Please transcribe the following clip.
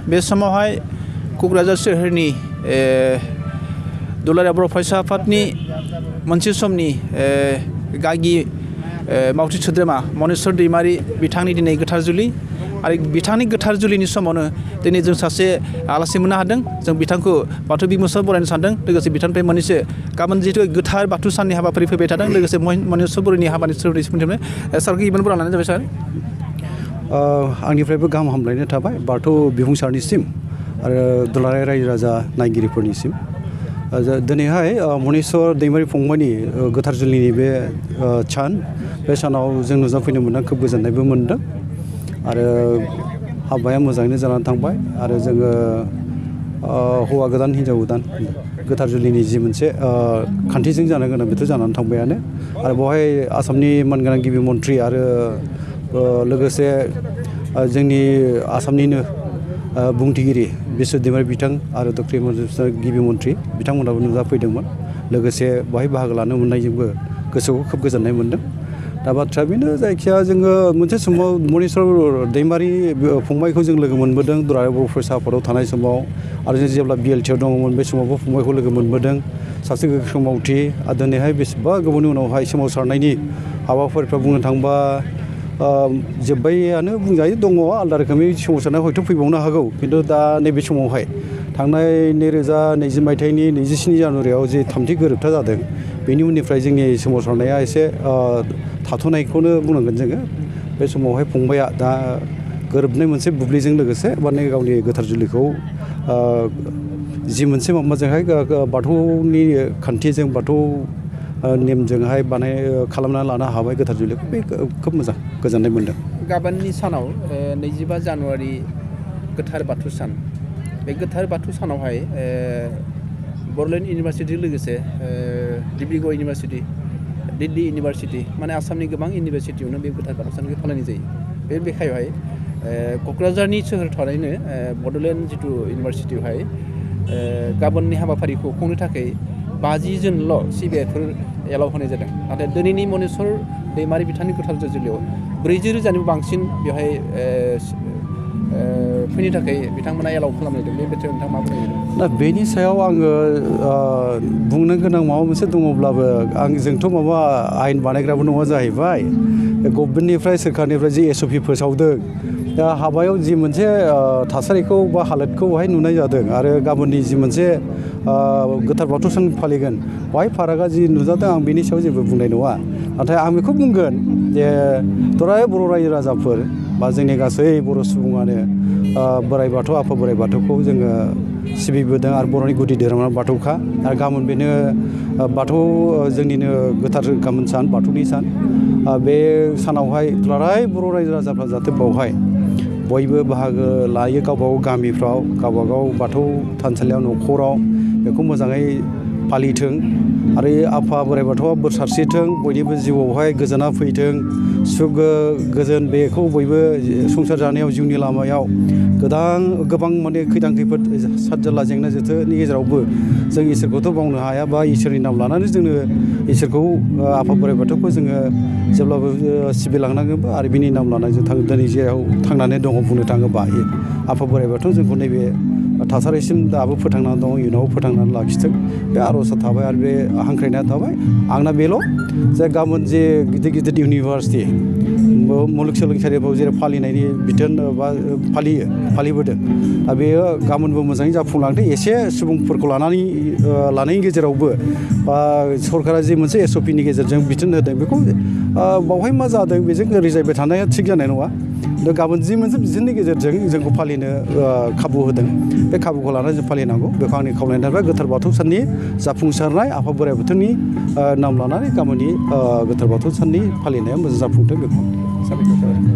बे समावहाय क'क्राझार सोहोरनि दुलाराय बर' फरायसा आफादनि मोनसे समनि गागि मावथि सोद्रोमा मनेस्वर दैमारि बिथांनि दिनै गोथार जुलि आरो बिथांनि गोथार जुलिनि समावनो दिनै जों सासे आलासि मोननो हादों जों बिथांखौ बाथौ बिमुंसार बरायनो सानदों लोगोसे बिथांनिफ्राय मोननैसो गाबोन जिहेतु गोथार बाथौ साननि हाबाफारि फैबाय थादों लोगोसे मनेस्वर बर'नि हाबानि सोमोन्दै सारखौ गिबियावनो बरायनानै जाबाय सार आंनिफ्रायबो गाहाम हामलायनाय थाबाय बाथौ बिबुंसारनिसिम आरो दुलाराय रायजो राजा नायगिरिफोरनिसिम दिनैहाय मनेस्वर दैमारि फंबायनि गोथार जुलिनि बे सान बे सानाव जों नुजाफैनो मोनना खोब गोजोननायबो मोनदों आरो हाबाया मोजाङैनो जानानै थांबाय आरो जोङो हौवा गोदान हिन्जाव गोदान गोथार जुलिनि जि मोनसे खान्थिजों जानो गोनां बेथ' जानानै थांबायानो आरो बेवहाय आसामनि मानगोनां गिबि मन्थ्रि आरो लोगोसे जोंनि आसामनिनो बुंथिगिरि बिश्व दैमारि बिथां आरो डक्टर गिबि मन्थ्रि बिथांमोनाबो नुजाफैदोंमोन लोगोसे बेवहाय बाहागो लानो मोननायजोंबो गोसोखौ खोब गोजोननाय मोनदों दा बाथ्राया बेनो जायखिया जोङो मोनसे समाव मनेस्वर दैमारि फंबायखौ जों लोगो मोनबोदों दुलाराय बर' फरायसा आफादाव थानाय समाव आरो जों जेब्ला बिएलटिआव दङमोन बे समावबो फंबायखौ लोगो मोनबोदों सासे गोख्रों मावथि आरो दिनैहाय बेसेबा गोबावनि उनावहाय सोमावसारनायनि हाबाफारिफ्रा बुंनो थांबा जोब्बायानो बुंजायो दङ आलादा रोखोमै सोमावसारनाय हयथ' फैबावनो हागौ खिन्थु दा नैबे समावहाय थांनाय 2020 मायथाइनि 27 जानुवारियाव जे थामथि गोरोबथा जादों बेनि उननिफ्राय जोंनि सोमावसारनाया एसे थाथ'नायखौनो बुंनांगोन जोङो बे समावहाय फंबाया दा गोरोबनाय मोनसे बुब्लिजों लोगोसे माने गावनि गोथार जुलिखौ जि मोनसे माबाजोंहाय बाथौनि खान्थिजों बाथौ नेमजोंहाय खालामना लानो हाबाय गोथार जुलिखौ बे खोब मोजां गोजोननाय मोनदों गाबोननि सानाव 25 जानुवारि गोथार बाथौ सान बे गोथार बाथौ सानावहाय बड'लेण्ड इउनिभारसिटिजों लोगोसे डिब्रुगड़ इउनिभारसिटि दिल्ली इउनिभारसिटि माने आसामनि गोबां इउनिभारसिटियावनो बे गोथार बाथौ सानखौ फालिनाय जायो बे लेखायावहाय क'क्राझारनि सोहोर थानायनो बड'लेण्ड जिथु इउनिभारसिटियावहाय गाबोननि हाबाफारिखौ खुंनो थाखाय 50 जनल' सिबिआइफोर एलाउ होनाय जादों नाथाय दिनैनि मनेस्वर दैमारि बिथांनि गोथार जुलियाव 40000निबो बांसिन बेवहाय फैनो थाखाय बिथांमोना एलाउ खालामनाय दं बे बाथ्रायाव नोंथाङा मा बुंनो दा बेनि सायाव आङो बुंनो गोनां माबा मोनसे दङब्लाबो जोंथ' माबा आयेन बानायग्राबो नङा जाहैबाय गभर्नमेन्टनिफ्राय सोरखारनिफ्राय जि एसअपि फोसावदों दा हाबायाव जि मोनसे थासारिखौ बा हालोदखौ बेवहाय नुनाय जादों आरो गाबोननि जि मोनसे गोथार बाथौ सान फालिगोन बेवहाय फारागा जि नुजादों आं बेनि सायाव जेबो बुंनाय नङा नाथाय आं बेखौ बुंगोन जे दुलाराय बर' रायजो राजाफोर बा जोंनि गासै बर' सुबुङानो बोराइ बाथौ आफा बोराइ बाथौखौ जोङो सिबिबोदों आरो बर'नि गुदि धोरोमा बाथौखा आरो गाबोन बेनो बाथौ जोंनिनो गोथार गाबोन सान बाथौनि सान बे सानावहाय दुलाराय बर' रायजो राजाफ्रा जाहाथे बावहाय बयबो बाहागो लायो गावबागाव गामिफ्राव गावबागाव बाथौ थानसालियाव न'खराव बेखौ मोजाङै फालिथों आरो आफा बोराइ बाथौआ बोर सारस्रिथों बयनिबो जिउआवहाय गोजोना फैथों सुख गोजोन बेखौ बयबो संसार जानायाव जिउनि लामायाव गोबां माने खैदां खैफोद साद जारला जेंना जेथोनि गेजेरावबो जों इसोरखौथ' बावनो हाया बा इसोरनि नाम लानानै जोंनो इसोरखौ आफा बोराइ बाथौखौ जोङो जेब्लाबो सिबिलांनांगोनबो आरो बिनि नाम लानानै जों दिनै जेराव थांनानै दङ बुंनो थाङोबा आफा बोराइ बाथौ जोंखौ नैबे थासारिसिम दाबो फोथांनानै दङ इयुनाव फोथांनानै लाखिथों बे आर'जआ थाबाय आरो बे हांख्रायनाया थाबाय आंना बेल' जे गाबोन जे गिदिर गिदिर इउनिभारसिटि मुलुगसोलोंसालिफ्राव जेरै फालिनायनि बिथोन बा फालिबोदों दा बेयो गाबोनबो मोजाङै जाफुंलांथों एसे सुबुंफोरखौ लानायनि गेजेरावबो बा सरकारा जि मोनसे एसअपिनि गेजेरजों बिथोन होदों बेखौ बावहाय मा जादों बेजों रिजायबाय थानाया थिग जानाय नङा दा गाबोन जि मोनसे बिथोननि गेजेरजों जोंखौ फालिनो खाबु होदों बे खाबुखौ लानानै जों फालिनांगौ बेखौ आंनि खावलायनाय थाबाय गोथार बाथौ साननि जाफुंसारनाय आफा बोराइ बाथौनि नाम लानानै गाबोननि गोथार बाथौ साननि फालिनाया मोजां जाफुंथों बेखौ साबायखर थाबाय